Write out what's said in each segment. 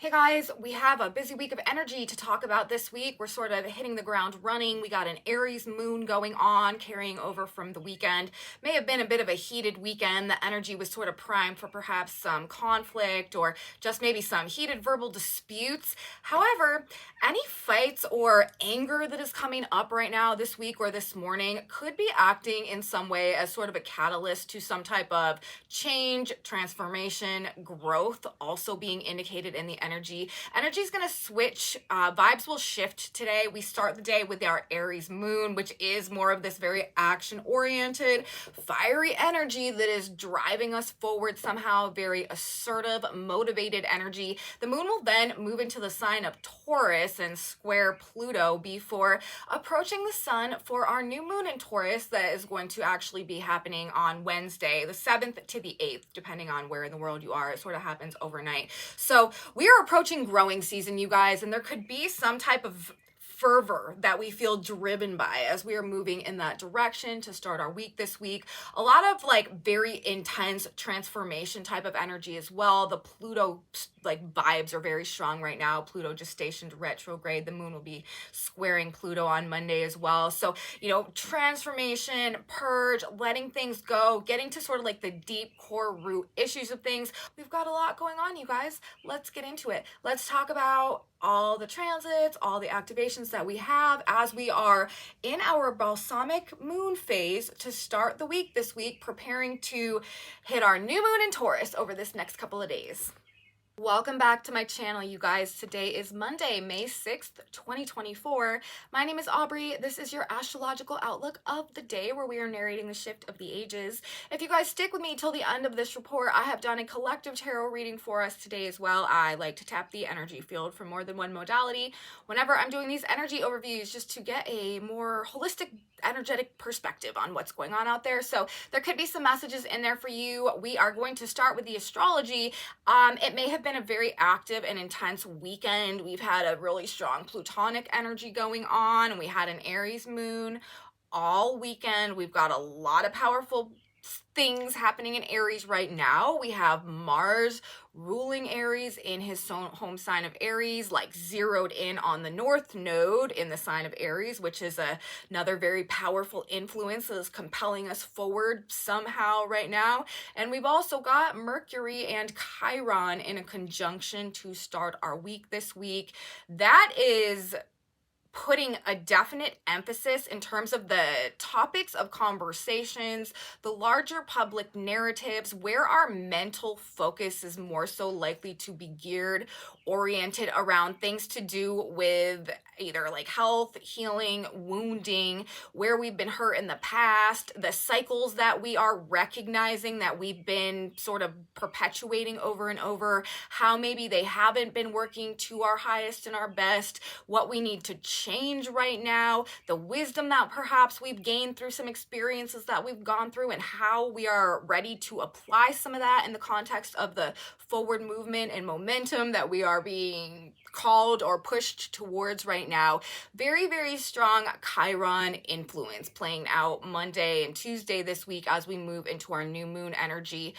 Hey guys, we have a busy week of energy to talk about this week. We're sort of hitting the ground running. We got an Aries moon going on, carrying over from the weekend. May have been a bit of a heated weekend. The energy was sort of primed for perhaps some conflict or just maybe some heated verbal disputes. However, any fights or anger that is coming up right now this week or this morning could be acting in some way as sort of a catalyst to some type of change, transformation, growth, also being indicated in the energy. Energy is going to switch. Vibes will shift today. We start the day with our Aries moon, which is more of this very action-oriented, fiery energy that is driving us forward somehow, very assertive, motivated energy. The moon will then move into the sign of Taurus and square Pluto before approaching the sun for our new moon in Taurus that is going to actually be happening on Wednesday, the 7th to the 8th, depending on where in the world you are. It sort of happens overnight. So we are approaching growing season, you guys, and there could be some type of fervor that we feel driven by as we are moving in that direction to start our week this week. A lot of like very intense transformation type of energy as well. The Pluto like vibes are very strong right now. Pluto just stationed retrograde. The moon will be squaring Pluto on Monday as well. So, transformation, purge, letting things go, getting to sort of like the deep core root issues of things. We've got a lot going on, you guys. Let's get into it. Let's talk about all the transits, all the activations that we have as we are in our balsamic moon phase to start the week this week, preparing to hit our new moon in Taurus over this next couple of days. Welcome back to my channel, you guys. Today is Monday, May 6th, 2024. My name is Aubrey. This is your astrological outlook of the day where we are narrating the shift of the ages. If you guys stick with me till the end of this report, I have done a collective tarot reading for us today as well. I like to tap the energy field for more than one modality whenever I'm doing these energy overviews just to get a more holistic energetic perspective on what's going on out there. So there could be some messages in there for you. We are going to start with the astrology. It may have been a very active and intense weekend. We've had a really strong Plutonic energy going on, and we had an Aries moon all weekend. We've got a lot of powerful things happening in Aries right now. We have Mars ruling Aries in his home sign of Aries, like zeroed in on the North Node in the sign of Aries, which is another very powerful influence that is compelling us forward somehow right now. And we've also got Mercury and Chiron in a conjunction to start our week this week. That is putting a definite emphasis in terms of the topics of conversations, the larger public narratives, where our mental focus is more so likely to be geared, oriented around things to do with either like health, healing, wounding, where we've been hurt in the past, the cycles that we are recognizing that we've been sort of perpetuating over and over, how maybe they haven't been working to our highest and our best, what we need to change right now, the wisdom that perhaps we've gained through some experiences that we've gone through, and how we are ready to apply some of that in the context of the forward movement and momentum that we are being called or pushed towards right now. Very, very strong Chiron influence playing out Monday and Tuesday this week as we move into our new moon energy.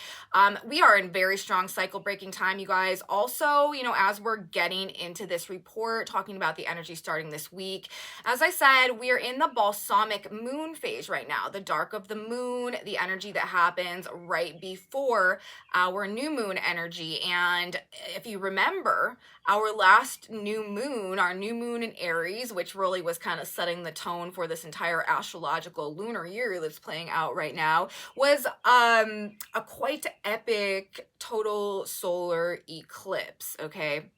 We are in very strong cycle breaking time, you guys. Also, as we're getting into this report, talking about the energy starting this week, as I said, we are in the balsamic moon phase right now, the dark of the moon, the energy that happens right before our new moon energy. And if you remember, our last new moon, our new moon in Aries, which really was kind of setting the tone for this entire astrological lunar year that's playing out right now, was a quite epic total solar eclipse, okay?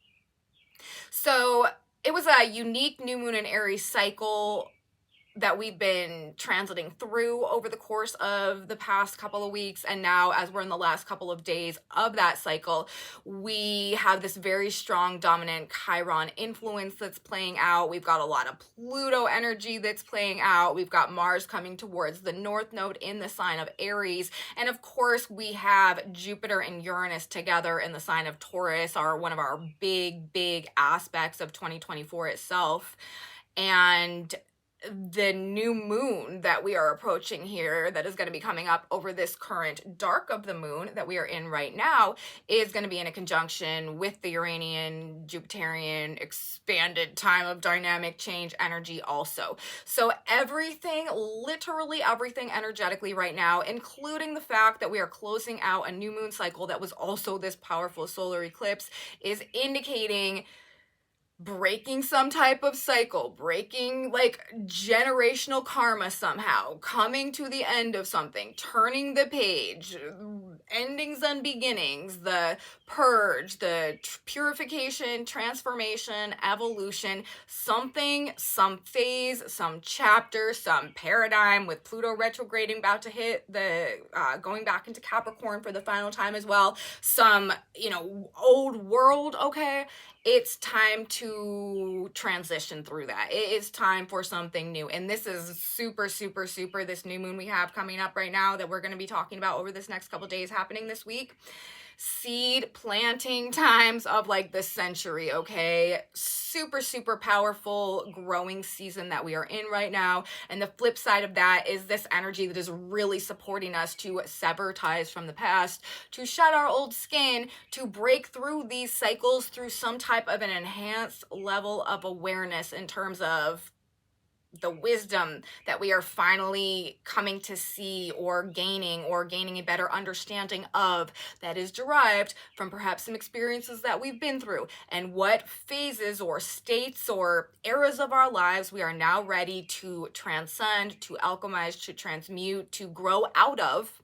So it was a unique new moon in Aries cycle that we've been transiting through over the course of the past couple of weeks. And now, as we're in the last couple of days of that cycle, we have this very strong dominant Chiron influence that's playing out. We've got a lot of Pluto energy that's playing out. We've got Mars coming towards the North Node in the sign of Aries. And of course, we have Jupiter and Uranus together in the sign of Taurus, one of our big, big aspects of 2024 itself. And the new moon that we are approaching here, that is going to be coming up over this current dark of the moon that we are in right now, is going to be in a conjunction with the Uranian, Jupiterian, expanded time of dynamic change energy also. So everything, literally everything energetically right now, including the fact that we are closing out a new moon cycle that was also this powerful solar eclipse, is indicating breaking some type of cycle, breaking like generational karma somehow, coming to the end of something, turning the page, endings and beginnings, the purge, the purification, transformation, evolution, something, some phase, some chapter, some paradigm, with Pluto retrograding about to hit the going back into Capricorn for the final time as well, some, you know, old world, okay? It's time to transition through that. It is time for something new. And this is super, super, super, this new moon we have coming up right now that we're going to be talking about over this next couple days happening this week. Seed planting times of like the century, okay? Super, super powerful growing season that we are in right now. And the flip side of that is this energy that is really supporting us to sever ties from the past, to shed our old skin, to break through these cycles through some type of an enhanced level of awareness in terms of the wisdom that we are finally coming to see or gaining a better understanding of, that is derived from perhaps some experiences that we've been through, and what phases or states or eras of our lives we are now ready to transcend, to alchemize, to transmute, to grow out of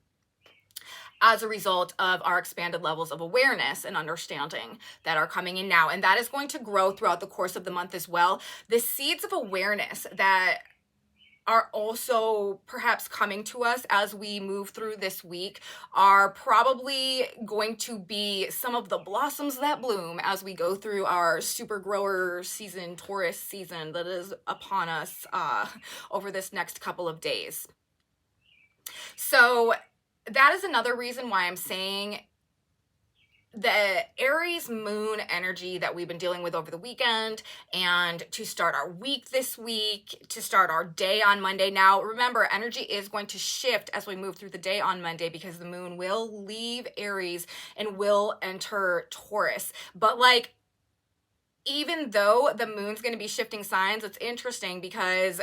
as a result of our expanded levels of awareness and understanding that are coming in now. And that is going to grow throughout the course of the month as well. The seeds of awareness that are also perhaps coming to us as we move through this week are probably going to be some of the blossoms that bloom as we go through our super grower season, Taurus season, that is upon us over this next couple of days. So that is another reason why I'm saying the Aries moon energy that we've been dealing with over the weekend, and to start our week this week, to start our day on Monday. Now, remember, energy is going to shift as we move through the day on Monday because the moon will leave Aries and will enter Taurus. But like, even though the moon's going to be shifting signs, it's interesting because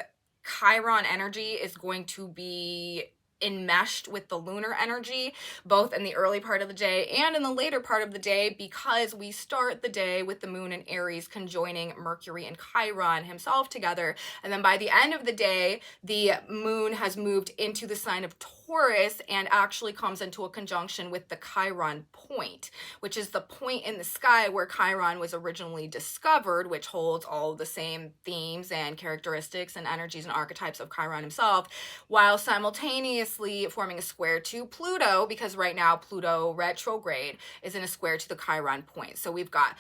Chiron energy is going to be enmeshed with the lunar energy, both in the early part of the day and in the later part of the day, because we start the day with the moon in Aries conjoining Mercury and Chiron himself together. And then by the end of the day, the moon has moved into the sign of Taurus and actually comes into a conjunction with the Chiron point, which is the point in the sky where Chiron was originally discovered, which holds all the same themes and characteristics and energies and archetypes of Chiron himself, while simultaneously forming a square to Pluto, because right now Pluto retrograde is in a square to the Chiron point. So we've got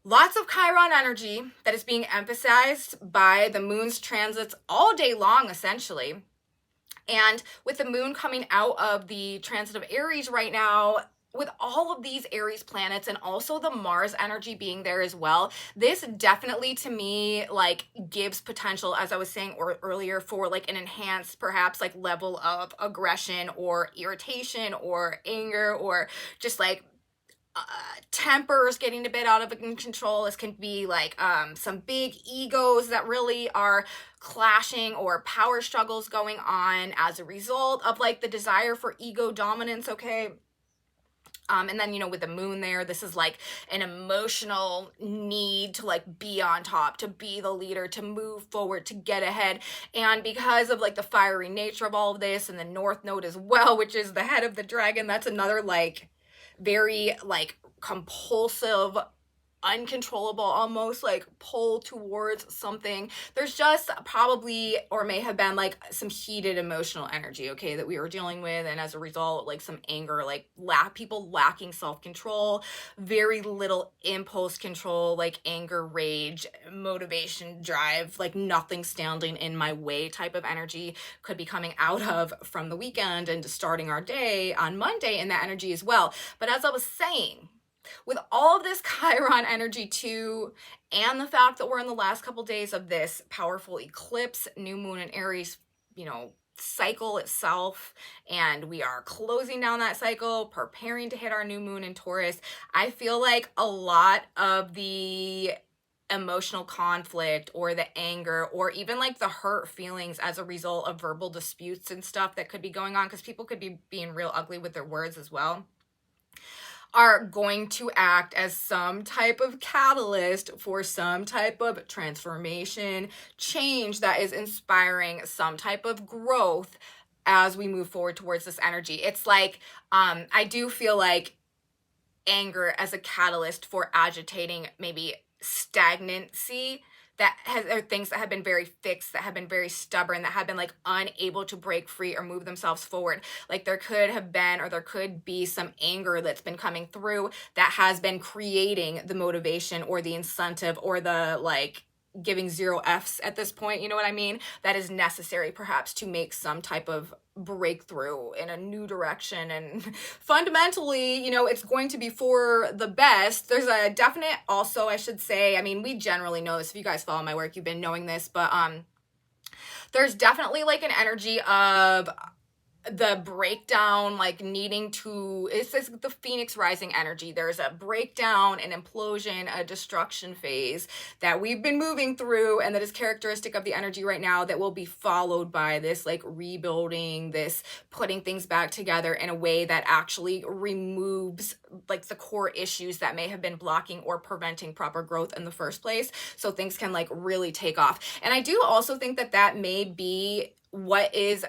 lots of Chiron energy that is being emphasized by the moon's transits all day long, essentially. And with the moon coming out of the transit of Aries right now, with all of these Aries planets and also the Mars energy being there as well, this definitely to me like gives potential, as I was saying earlier, for like an enhanced perhaps like level of aggression or irritation or anger, or just like tempers getting a bit out of control. This can be like some big egos that really are clashing, or power struggles going on as a result of like the desire for ego dominance, okay? And then, you know, with the moon there, this is like an emotional need to like be on top, to be the leader, to move forward, to get ahead. And because of like the fiery nature of all of this, and the North Node as well, which is the head of the dragon, that's another like very like compulsive, uncontrollable, almost like pull towards something. There's just probably, or may have been, like some heated emotional energy, okay, that we were dealing with, and as a result, like some anger, like people lacking self-control, very little impulse control, like anger, rage, motivation, drive, like nothing standing in my way type of energy could be coming out of from the weekend and starting our day on Monday in that energy as well. But as I was saying, with all of this Chiron energy too, and the fact that we're in the last couple days of this powerful eclipse, new moon in Aries, cycle itself, and we are closing down that cycle, preparing to hit our new moon in Taurus, I feel like a lot of the emotional conflict or the anger or even like the hurt feelings as a result of verbal disputes and stuff that could be going on, because people could be being real ugly with their words as well, are going to act as some type of catalyst for some type of transformation, change that is inspiring some type of growth as we move forward towards this energy. It's like, I do feel like anger as a catalyst for agitating maybe stagnancy that has, or things that have been very fixed, that have been very stubborn, that have been like unable to break free or move themselves forward. Like there could have been, or there could be some anger that's been coming through that has been creating the motivation or the incentive or the like giving 0 F's at this point, you know what I mean? That is necessary perhaps to make some type of breakthrough in a new direction. And fundamentally, it's going to be for the best. There's a definite, also, I should say, I mean, we generally know this. If you guys follow my work, you've been knowing this, but there's definitely like an energy of the breakdown, like needing to, it's the Phoenix rising energy. There's a breakdown, an implosion, a destruction phase that we've been moving through, and that is characteristic of the energy right now, that will be followed by this like rebuilding, this putting things back together in a way that actually removes like the core issues that may have been blocking or preventing proper growth in the first place, so things can like really take off. And I do also think that that may be what is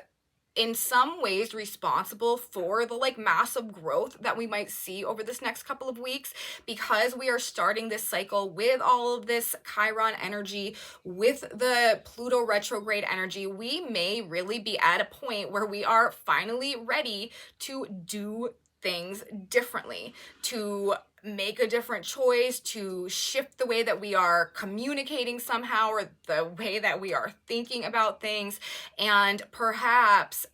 in some ways responsible for the like massive growth that we might see over this next couple of weeks, because we are starting this cycle with all of this Chiron energy, with the Pluto retrograde energy. We may really be at a point where we are finally ready to do things differently, to make a different choice, to shift the way that we are communicating somehow, or the way that we are thinking about things. And perhaps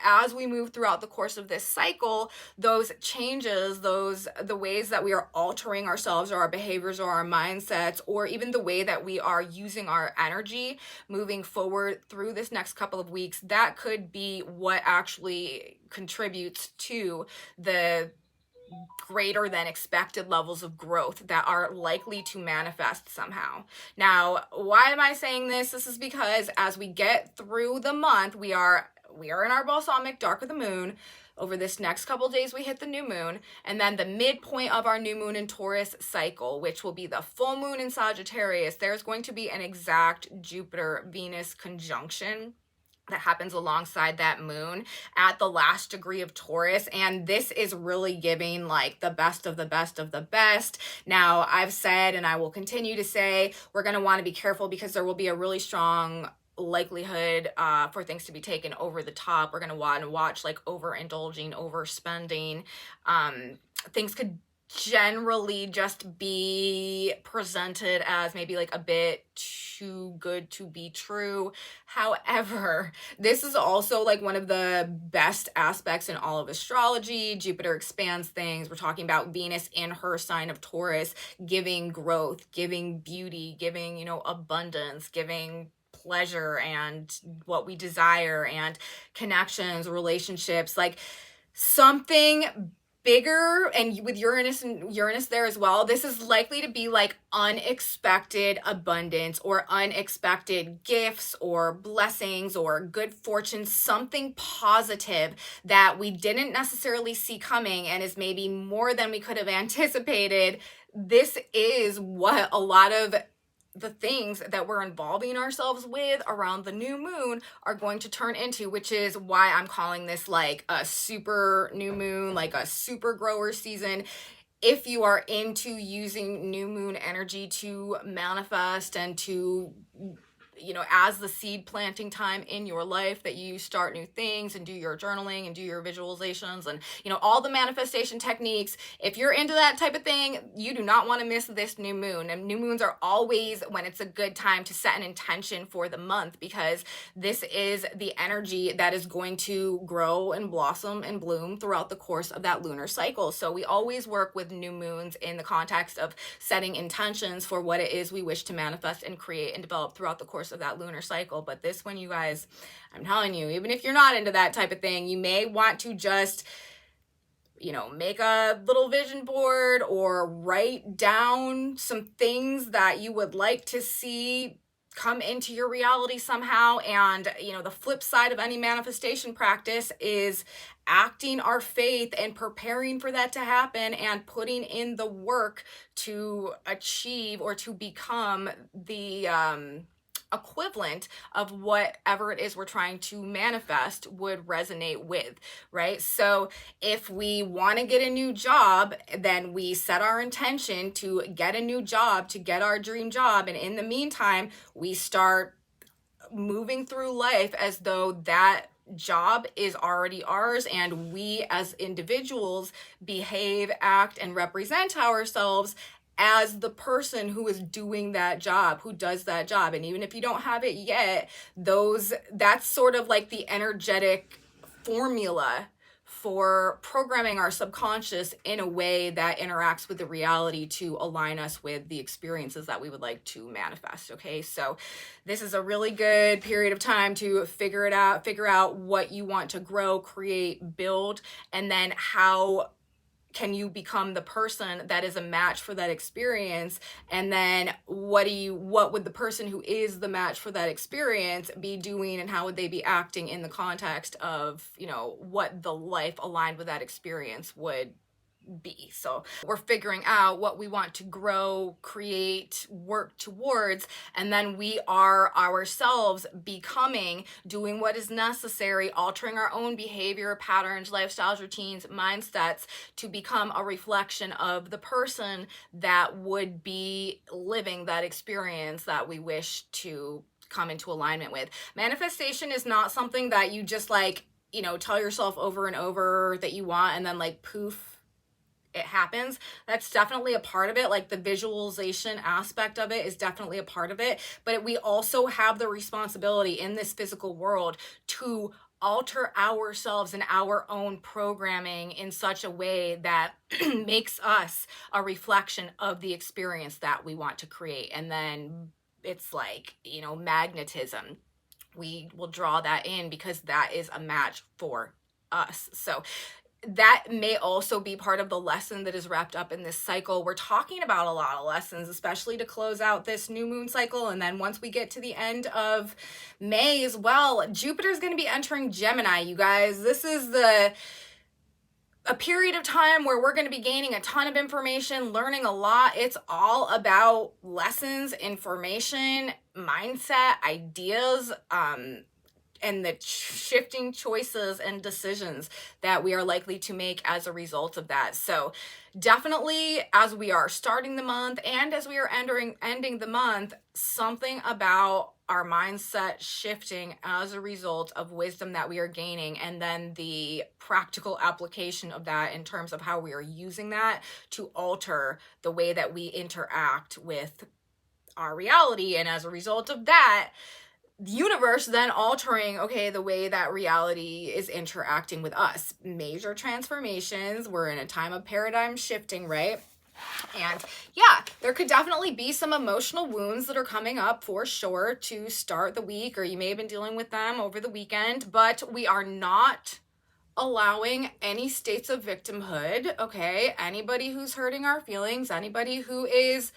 as we move throughout the course of this cycle, those changes, the ways that we are altering ourselves or our behaviors or our mindsets, or even the way that we are using our energy moving forward through this next couple of weeks, that could be what actually contributes to the greater than expected levels of growth that are likely to manifest somehow. Now, why am I saying this? This is because as we get through the month, we are in our balsamic dark of the moon. Over this next couple days, we hit the new moon, and then the midpoint of our new moon in Taurus cycle, which will be the full moon in Sagittarius, there's going to be an exact Jupiter-Venus conjunction that happens alongside that moon at the last degree of Taurus. And this is really giving like the best of the best of the best. Now, I've said, and I will continue to say, we're going to want to be careful, because there will be a really strong likelihood for things to be taken over the top. We're going to want to watch like overindulging, overspending. Things could generally just be presented as maybe like a bit too good to be true. However, this is also like one of the best aspects in all of astrology. Jupiter expands things. We're talking about Venus in her sign of Taurus, giving growth, giving beauty, giving, abundance, giving pleasure and what we desire, and connections, relationships, like something bigger. And with Uranus there as well, this is likely to be like unexpected abundance or unexpected gifts or blessings or good fortune, something positive that we didn't necessarily see coming and is maybe more than we could have anticipated. This is what a lot of the things that we're involving ourselves with around the new moon are going to turn into, which is why I'm calling this like a super new moon, like a super grower season. If you are into using new moon energy to manifest and to as the seed planting time in your life, that you start new things and do your journaling and do your visualizations and, all the manifestation techniques. If you're into that type of thing, you do not want to miss this new moon. And new moons are always when it's a good time to set an intention for the month, because this is the energy that is going to grow and blossom and bloom throughout the course of that lunar cycle. So we always work with new moons in the context of setting intentions for what it is we wish to manifest and create and develop throughout the course of that lunar cycle. But this one, you guys, I'm telling you, even if you're not into that type of thing, you may want to just make a little vision board or write down some things that you would like to see come into your reality somehow. And, the flip side of any manifestation practice is acting our faith and preparing for that to happen and putting in the work to achieve or to become the equivalent of whatever it is we're trying to manifest would resonate with, right? So if we want to get a new job, then we set our intention to get a new job, to get our dream job. And in the meantime, we start moving through life as though that job is already ours, and we as individuals behave, act, and represent ourselves as the person who is doing that job, who does that job. And even if you don't have it yet, that's sort of like the energetic formula for programming our subconscious in a way that interacts with the reality to align us with the experiences that we would like to manifest. Okay, so this is a really good period of time to figure out what you want to grow, create, build, and then how can you become the person that is a match for that experience? And then what would the person who is the match for that experience be doing, and how would they be acting in the context of, what the life aligned with that experience would be. So we're figuring out what we want to grow, create, work towards, and then we are ourselves doing what is necessary, altering our own behavior, patterns, lifestyles, routines, mindsets to become a reflection of the person that would be living that experience that we wish to come into alignment with. Manifestation is not something that you just tell yourself over and over that you want, and then poof, it happens. That's definitely a part of it. The visualization aspect of it is definitely a part of it. But we also have the responsibility in this physical world to alter ourselves and our own programming in such a way that makes us a reflection of the experience that we want to create. And then it's magnetism. We will draw that in because that is a match for us. So that may also be part of the lesson that is wrapped up in this cycle. We're talking about a lot of lessons, especially to close out this new moon cycle. And then once we get to the end of May as well, Jupiter's going to be entering Gemini, you guys. This is a period of time where we're going to be gaining a ton of information, learning a lot. It's all about lessons, information, mindset, ideas, and the shifting choices and decisions that we are likely to make as a result of that. So definitely, as we are starting the month and as we are ending the month, something about our mindset shifting as a result of wisdom that we are gaining, and then the practical application of that in terms of how we are using that to alter the way that we interact with our reality. And as a result of that, the universe then altering, the way that reality is interacting with us. Major transformations. We're in a time of paradigm shifting, right? And yeah, there could definitely be some emotional wounds that are coming up for sure to start the week, or you may have been dealing with them over the weekend, but we are not allowing any states of victimhood, okay? Anybody who's hurting our feelings, anybody who is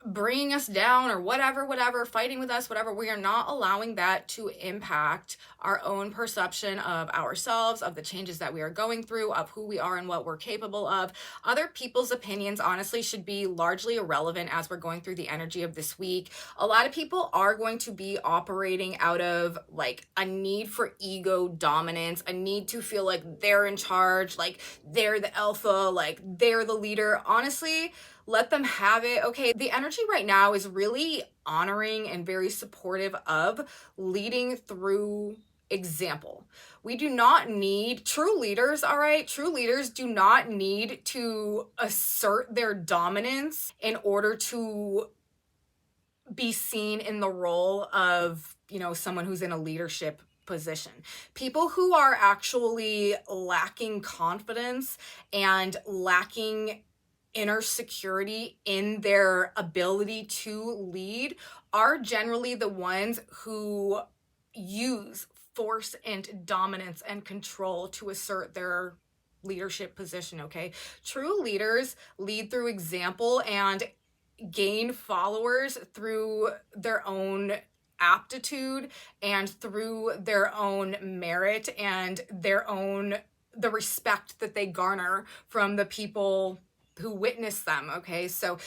bringing us down or whatever, fighting with us, whatever, we are not allowing that to impact our own perception of ourselves, of the changes that we are going through, of who we are and what we're capable of. Other people's opinions, honestly, should be largely irrelevant as we're going through the energy of this week. A lot of people are going to be operating out of a need for ego dominance, a need to feel like they're in charge, like they're the alpha, like they're the leader. Honestly, Let them have it. Okay, the energy right now is really honoring and very supportive of leading through example. We do not need true leaders, all right? True leaders do not need to assert their dominance in order to be seen in the role of, someone who's in a leadership position. People who are actually lacking confidence and lacking inner security in their ability to lead are generally the ones who use force and dominance and control to assert their leadership position, okay? True leaders lead through example and gain followers through their own aptitude and through their own merit and the respect that they garner from the people who witness them. Okay, so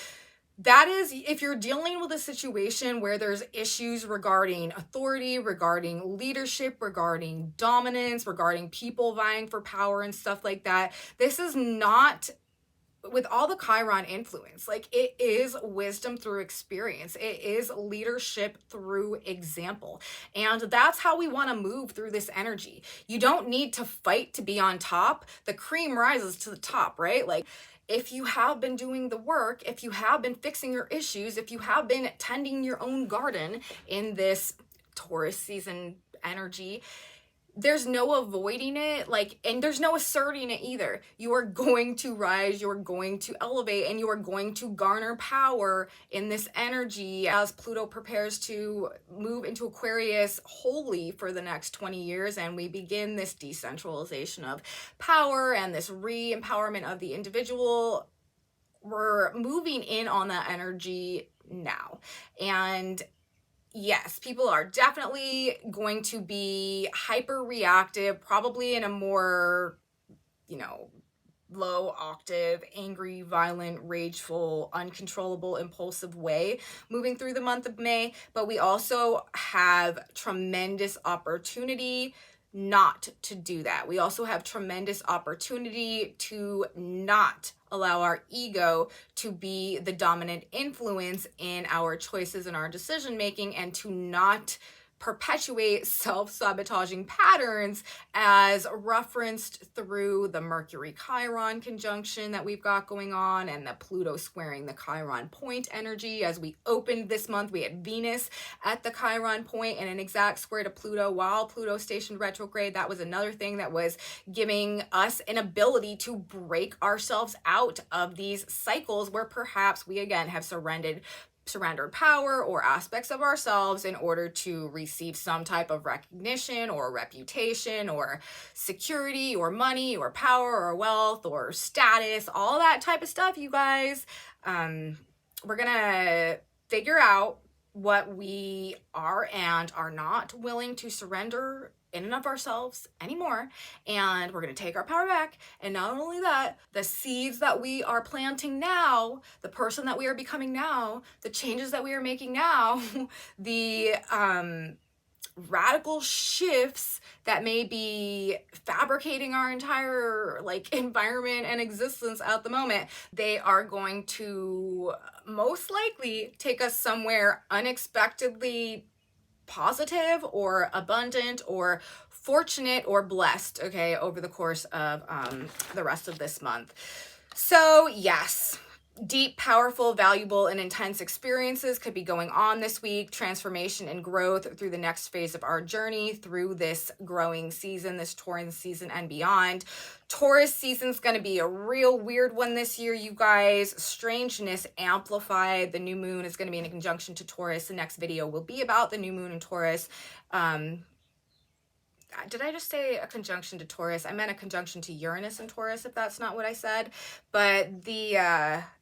that is, if you're dealing with a situation where there's issues regarding authority, regarding leadership, regarding dominance, regarding people vying for power and stuff like that, this is not, with all the Chiron influence, like, it is wisdom through experience. It is leadership through example. And that's how we want to move through this energy. You don't need to fight to be on top. The cream rises to the top, right? Like, if you have been doing the work, if you have been fixing your issues, if you have been tending your own garden in this Taurus season energy, there's no avoiding it, and there's no asserting it either. You are going to rise, you're going to elevate, and you are going to garner power in this energy as Pluto prepares to move into Aquarius wholly for the next 20 years, and we begin this decentralization of power and this re-empowerment of the individual. We're moving in on that energy now. And yes, people are definitely going to be hyper reactive, probably in a more, low octave, angry, violent, rageful, uncontrollable, impulsive way moving through the month of May. But we also have tremendous opportunity not to do that. We also have tremendous opportunity to not allow our ego to be the dominant influence in our choices and our decision making, and to not perpetuate self-sabotaging patterns as referenced through the Mercury Chiron conjunction that we've got going on, and the Pluto squaring the Chiron point energy. As we opened this month, we had Venus at the Chiron point and an exact square to Pluto while Pluto stationed retrograde. That was another thing that was giving us an ability to break ourselves out of these cycles where perhaps we again have surrendered power or aspects of ourselves in order to receive some type of recognition or reputation or security or money or power or wealth or status, all that type of stuff, you guys. We're gonna figure out what we are and are not willing to surrender in and of ourselves anymore, and we're going to take our power back. And not only that, the seeds that we are planting now, the person that we are becoming now, the changes that we are making now, the radical shifts that may be fabricating our entire environment and existence at the moment, they are going to most likely take us somewhere unexpectedly positive or abundant or fortunate or blessed, okay, over the course of the rest of this month. So yes, deep, powerful, valuable, and intense experiences could be going on this week. Transformation and growth through the next phase of our journey through this growing season, this Taurus season and beyond. Taurus season's going to be a real weird one this year, you guys. Strangeness amplified. The new moon is going to be in a conjunction to Taurus. The next video will be about the new moon in Taurus. Did I just say a conjunction to Taurus? I meant a conjunction to Uranus and Taurus, if that's not what I said. But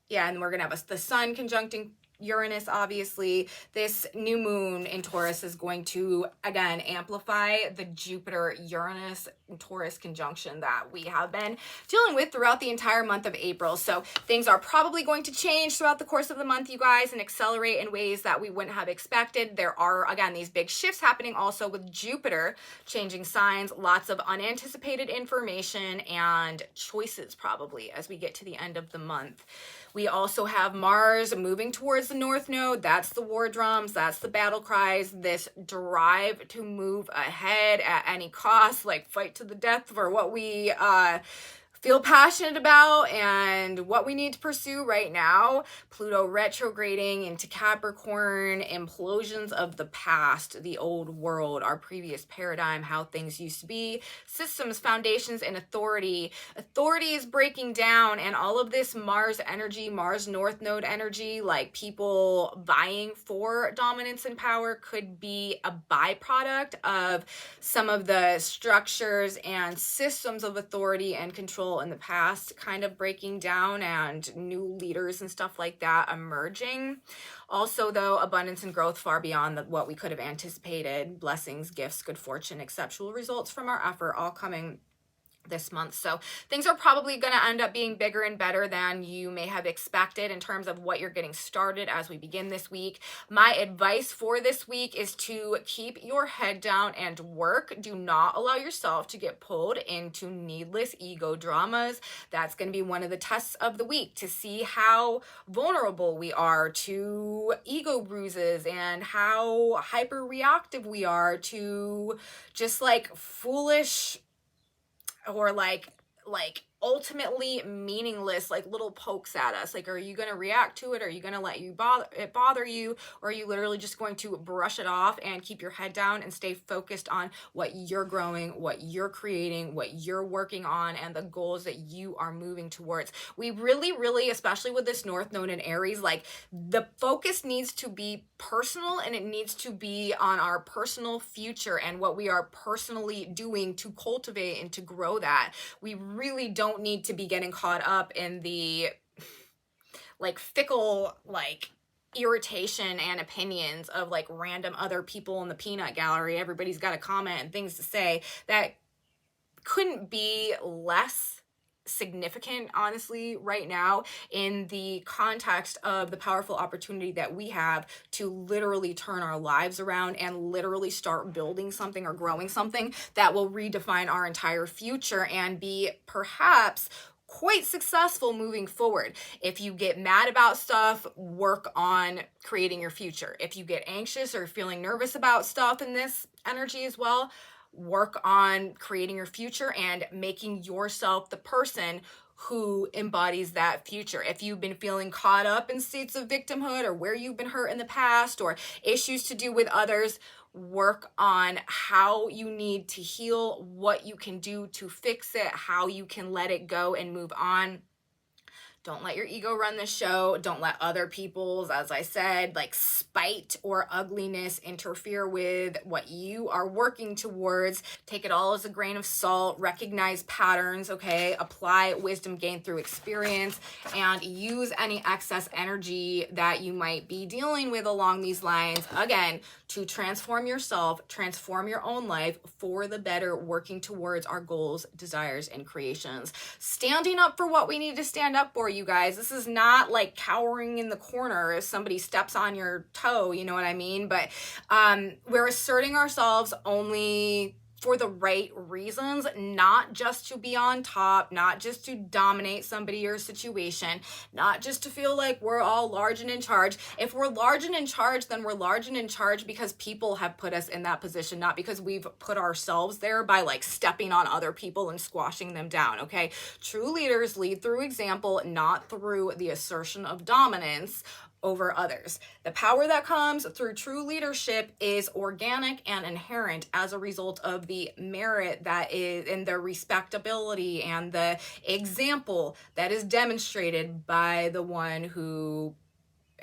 and we're going to have the sun conjuncting Uranus, obviously. This new moon in Taurus is going to, again, amplify the Jupiter-Uranus Taurus conjunction that we have been dealing with throughout the entire month of April. So things are probably going to change throughout the course of the month, you guys, and accelerate in ways that we wouldn't have expected. There are, again, these big shifts happening also with Jupiter changing signs, lots of unanticipated information and choices probably as we get to the end of the month. We also have Mars moving towards the North Node. That's the war drums. That's the battle cries. This drive to move ahead at any cost, like fight to the death for what we feel passionate about and what we need to pursue right now. Pluto retrograding into Capricorn, implosions of the past, the old world, our previous paradigm, how things used to be, systems, foundations, and authority. Authority is breaking down, and all of this Mars energy, Mars North Node energy, like people vying for dominance and power, could be a byproduct of some of the structures and systems of authority and control in the past kind of breaking down and new leaders and stuff like that emerging. Also, though, abundance and growth far beyond what we could have anticipated. Blessings, gifts, good fortune, exceptional results from our effort all coming this month. So things are probably going to end up being bigger and better than you may have expected in terms of what you're getting started as we begin this week. My advice for this week is to keep your head down and work. Do not allow yourself to get pulled into needless ego dramas. That's going to be one of the tests of the week, to see how vulnerable we are to ego bruises and how hyper reactive we are to just like foolish or like ultimately meaningless, like little pokes at us. Like, are you going to react to it? Are you going to let it bother you? Or are you literally just going to brush it off and keep your head down and stay focused on what you're growing, what you're creating, what you're working on, and the goals that you are moving towards? We really, especially with this North Node in Aries, like the focus needs to be personal, and it needs to be on our personal future and what we are personally doing to cultivate and to grow that. We really don't need to be getting caught up in the like fickle like irritation and opinions of like random other people in the peanut gallery. Everybody's got a comment and things to say that couldn't be less significant, honestly, right now, in the context of the powerful opportunity that we have to literally turn our lives around and literally start building something or growing something that will redefine our entire future and be perhaps quite successful moving forward. If you get mad about stuff, work on creating your future. If you get anxious or feeling nervous about stuff in this energy as well, work on creating your future and making yourself the person who embodies that future. If you've been feeling caught up in states of victimhood or where you've been hurt in the past or issues to do with others, work on how you need to heal, what you can do to fix it, how you can let it go and move on. Don't let your ego run the show. Don't let other people's, as I said, like spite or ugliness interfere with what you are working towards. Take it all as a grain of salt. Recognize patterns, okay? Apply wisdom gained through experience and use any excess energy that you might be dealing with along these lines, again, to transform yourself, transform your own life for the better, working towards our goals, desires, and creations. Standing up for what we need to stand up for, you guys. This is not like cowering in the corner if somebody steps on your toe, you know what I mean? But we're asserting ourselves only for the right reasons, not just to be on top, not just to dominate somebody or situation, not just to feel like we're all large and in charge. If we're large and in charge, then we're large and in charge because people have put us in that position, not because we've put ourselves there by like stepping on other people and squashing them down, okay? True leaders lead through example, not through the assertion of dominance over others. The power that comes through true leadership is organic and inherent as a result of the merit that is in the respectability and the example that is demonstrated by the one who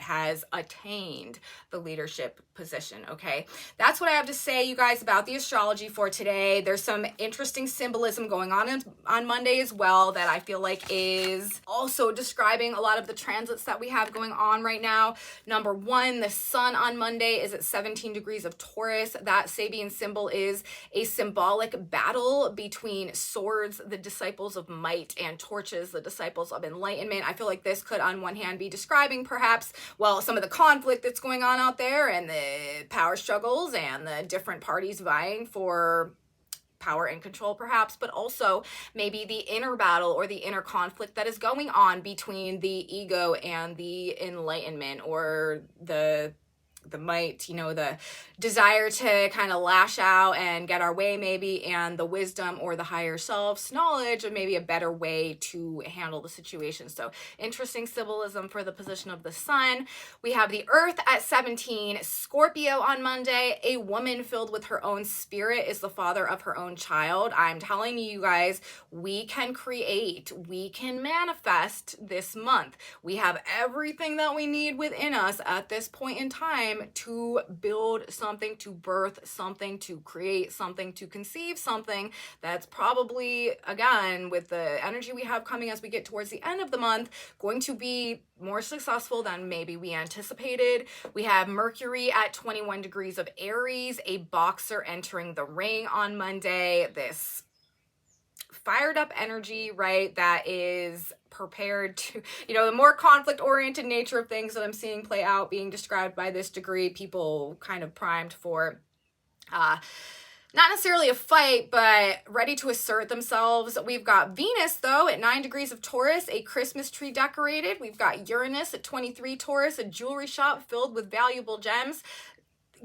has attained the leadership position, okay? That's what I have to say, you guys, about the astrology for today. There's some interesting symbolism going on Monday as well that I feel like is also describing a lot of the transits that we have going on right now. Number one, the sun on Monday is at 17 degrees of Taurus. That Sabian symbol is a symbolic battle between swords, the disciples of might, and torches, the disciples of enlightenment. I feel like this could on one hand be describing perhaps, well, some of the conflict that's going on out there and the power struggles and the different parties vying for power and control perhaps, but also maybe the inner battle or the inner conflict that is going on between the ego and the enlightenment, or the might, you know, the desire to kind of lash out and get our way maybe, and the wisdom or the higher self's knowledge of maybe a better way to handle the situation. So interesting symbolism for the position of the sun. We have the earth at 17, Scorpio on Monday. A woman filled with her own spirit is the father of her own child. I'm telling you guys, we can create, we can manifest this month. We have everything that we need within us at this point in time to build something, to birth something, to create something, to conceive something that's probably, again, with the energy we have coming as we get towards the end of the month, going to be more successful than maybe we anticipated. We have Mercury at 21 degrees of Aries, a boxer entering the ring on Monday. This fired up energy, right, that is prepared to, you know, the more conflict oriented nature of things that I'm seeing play out being described by this degree, people kind of primed for not necessarily a fight, but ready to assert themselves. We've got Venus, though, at 9 degrees of Taurus, a Christmas tree decorated. We've got Uranus at 23 Taurus, a jewelry shop filled with valuable gems.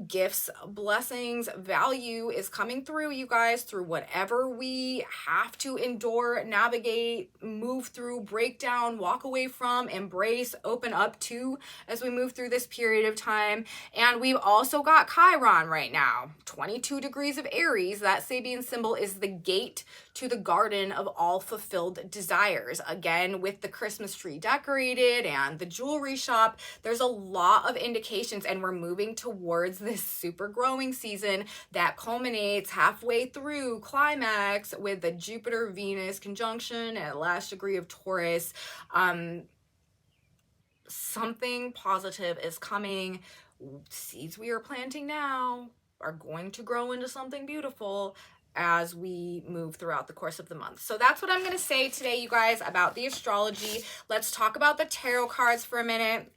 Gifts, blessings, value is coming through, you guys, through whatever we have to endure, navigate, move through, break down, walk away from, embrace, open up to as we move through this period of time. And we've also got Chiron right now, 22 degrees of Aries. That Sabian symbol is the gate to the garden of all fulfilled desires. Again, with the Christmas tree decorated and the jewelry shop, there's a lot of indications, and we're moving towards this super growing season that culminates halfway through climax with the Jupiter-Venus conjunction at last degree of Taurus. Something positive is coming. Seeds we are planting now are going to grow into something beautiful as we move throughout the course of the month. So that's what I'm going to say today, you guys, about the astrology. Let's talk about the tarot cards for a minute.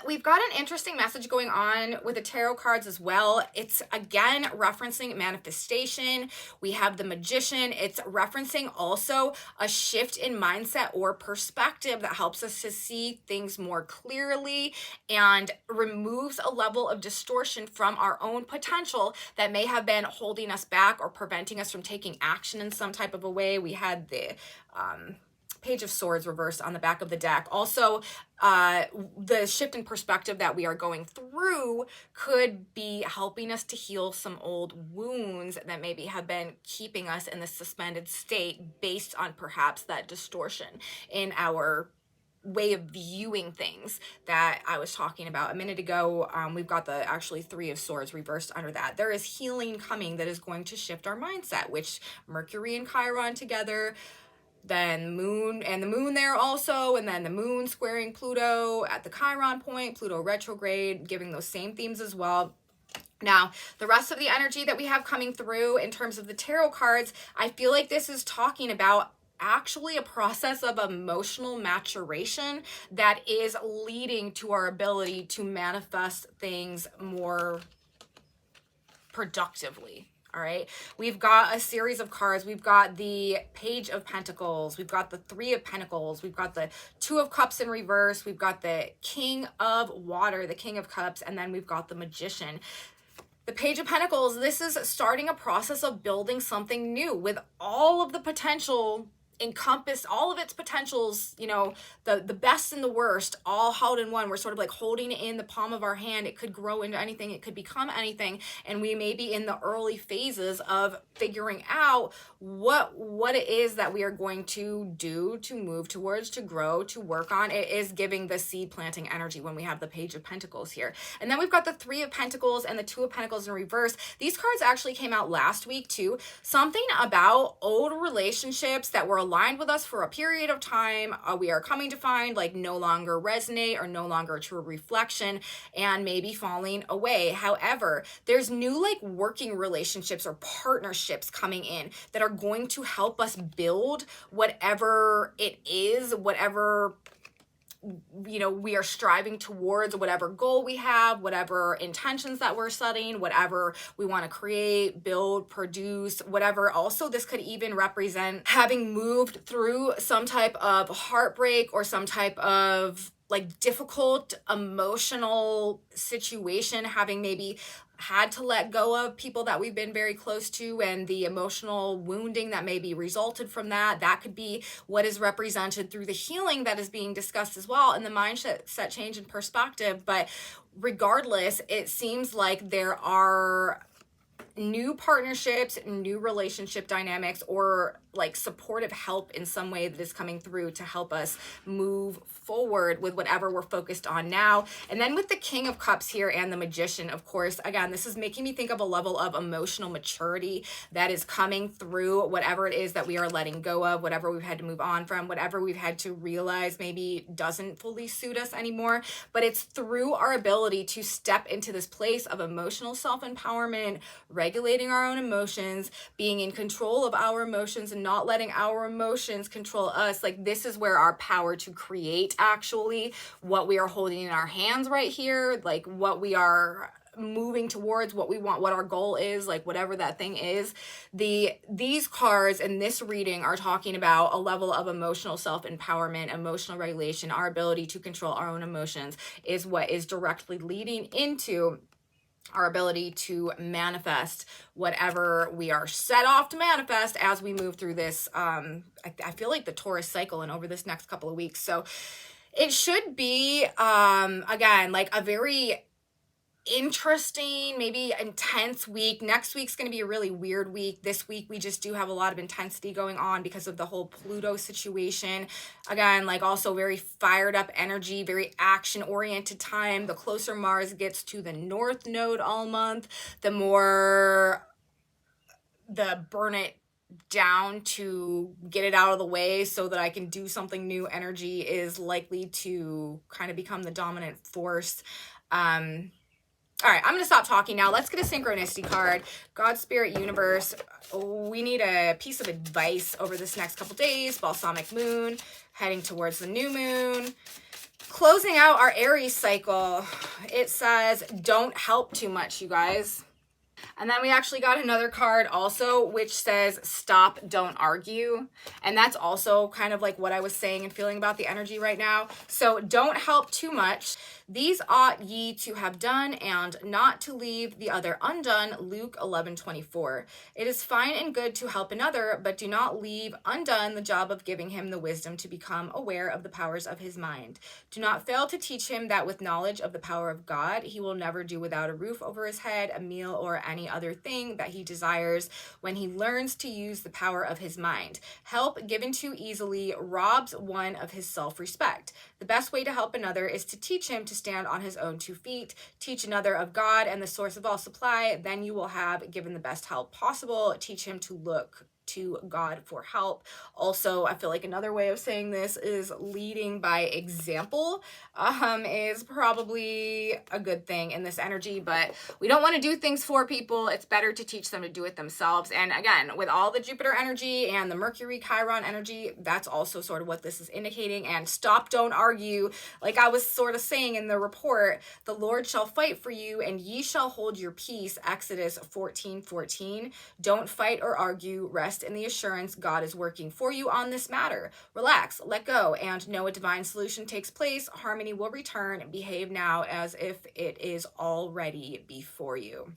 We've got an interesting message going on with the tarot cards as well. It's again referencing manifestation. We have the Magician. It's referencing also a shift in mindset or perspective that helps us to see things more clearly and removes a level of distortion from our own potential that may have been holding us back or preventing us from taking action in some type of a way. We had the Page of Swords reversed on the back of the deck. Also, the shift in perspective that we are going through could be helping us to heal some old wounds that maybe have been keeping us in this suspended state based on perhaps that distortion in our way of viewing things that I was talking about a minute ago. We've got the actually Three of Swords reversed under that. There is healing coming that is going to shift our mindset, which Mercury and Chiron together, then moon and the moon there also, and then the moon squaring Pluto at the Chiron point, Pluto retrograde, giving those same themes as well. Now, the rest of the energy that we have coming through in terms of the tarot cards, I feel like this is talking about actually a process of emotional maturation that is leading to our ability to manifest things more productively. All right, we've got a series of cards. We've got the Page of Pentacles. We've got the Three of Pentacles. We've got the Two of Cups in reverse. We've got the King of Water, the King of Cups, and then we've got the Magician. The Page of Pentacles, this is starting a process of building something new with all of the potential encompass all of its potentials, you know, the best and the worst, all held in one. We're sort of like holding it in the palm of our hand. It could grow into anything, it could become anything, and we may be in the early phases of figuring out what it is that we are going to do, to move towards, to grow, to work on. It is giving the seed planting energy when we have the Page of Pentacles here. And then we've got the Three of Pentacles and the Two of Pentacles in reverse. These cards actually came out last week too. Something about old relationships that were aligned with us for a period of time, we are coming to find like no longer resonate or no longer a true reflection, and maybe falling away. However, there's new like working relationships or partnerships coming in that are going to help us build whatever it is, whatever, you know, we are striving towards, whatever goal we have, whatever intentions that we're setting, whatever we want to create, build, produce, whatever. Also, this could even represent having moved through some type of heartbreak or some type of like difficult emotional situation, having maybe had to let go of people that we've been very close to, and the emotional wounding that maybe resulted from that. That could be what is represented through the healing that is being discussed as well, and the mindset change and perspective. But regardless, it seems like there are new partnerships, new relationship dynamics, or like supportive help in some way that is coming through to help us move forward with whatever we're focused on now. And then with the King of Cups here and the Magician, of course, again, this is making me think of a level of emotional maturity that is coming through whatever it is that we are letting go of, whatever we've had to move on from, whatever we've had to realize maybe doesn't fully suit us anymore. But it's through our ability to step into this place of emotional self-empowerment, regulating our own emotions, being in control of our emotions, and not letting our emotions control us. Like, this is where our power to create, actually, what we are holding in our hands right here, like what we are moving towards, what we want, what our goal is, like whatever that thing is. These cards in this reading are talking about a level of emotional self-empowerment, emotional regulation. Our ability to control our own emotions is what is directly leading into our ability to manifest whatever we are set off to manifest as we move through this, I feel like the Taurus cycle, and over this next couple of weeks. So it should be, again, like a very interesting, maybe intense week. Next week's going to be a really weird week. This week we just do have a lot of intensity going on because of the whole Pluto situation. Again, like also very fired up energy, very action oriented time. The closer Mars gets to the North Node all month, the more the burn it down to get it out of the way so that I can do something new energy is likely to kind of become the dominant force. All right, I'm going to stop talking now. Let's get a Synchronicity card. God, Spirit, Universe. We need a piece of advice over this next couple days. Balsamic Moon, heading towards the new moon. Closing out our Aries cycle. It says, don't help too much, you guys. And then we actually got another card also, which says, stop, don't argue. And that's also kind of like what I was saying and feeling about the energy right now. So don't help too much. These ought ye to have done, and not to leave the other undone. Luke 11:24. It is fine and good to help another, but do not leave undone the job of giving him the wisdom to become aware of the powers of his mind. Do not fail to teach him that with knowledge of the power of God, he will never do without a roof over his head, a meal, or any other thing that he desires when he learns to use the power of his mind. Help given too easily robs one of his self-respect. The best way to help another is to teach him to stand on his own 2 feet. Teach another of God and the source of all supply. Then you will have given the best help possible. Teach him to look to God for help. Also, I feel like another way of saying this is leading by example is probably a good thing in this energy, but we don't want to do things for people. It's better to teach them to do it themselves. And again, with all the Jupiter energy and the Mercury Chiron energy, that's also sort of what this is indicating. And stop, don't argue. Like I was sort of saying in the report, the Lord shall fight for you and ye shall hold your peace. Exodus 14:14. Don't fight or argue. Rest in the assurance God is working for you on this matter. Relax, let go, and know a divine solution takes place. Harmony will return. Behave now as if it is already before you.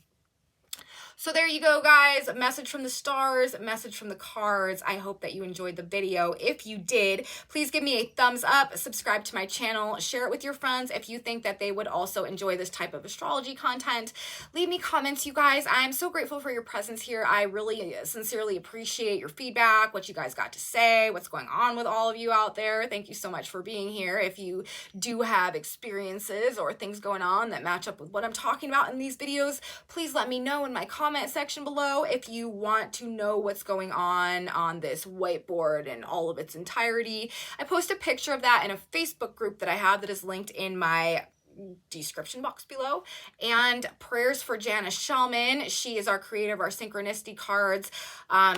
So there you go, guys. Message from the stars, message from the cards. I hope that you enjoyed the video. If you did, please give me a thumbs up, subscribe to my channel, share it with your friends if you think that they would also enjoy this type of astrology content. Leave me comments, you guys. I'm so grateful for your presence here. I really sincerely appreciate your feedback, what you guys got to say, what's going on with all of you out there. Thank you so much for being here. If you do have experiences or things going on that match up with what I'm talking about in these videos, please let me know in my comment section below. If you want to know what's going on this whiteboard in all of its entirety, I post a picture of that in a Facebook group that I have that is linked in my description box below. And prayers for Janice Shellman. She is our creator of our Synchronicity cards.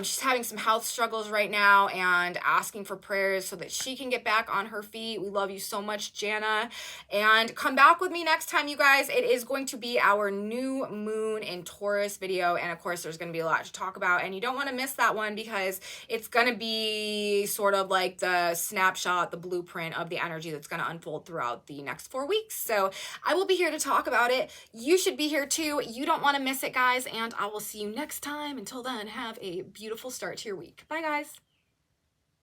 She's having some health struggles right now and asking for prayers so that she can get back on her feet. We love you so much, Jana. And come back with me next time, you guys. It is going to be our new moon in Taurus video. And of course, there's going to be a lot to talk about. And you don't want to miss that one because it's going to be sort of like the snapshot, the blueprint of the energy that's going to unfold throughout the next 4 weeks. So I will be here to talk about it. You should be here too. You don't want to miss it, guys. And I will see you next time. Until then, have a beautiful start to your week. Bye, guys.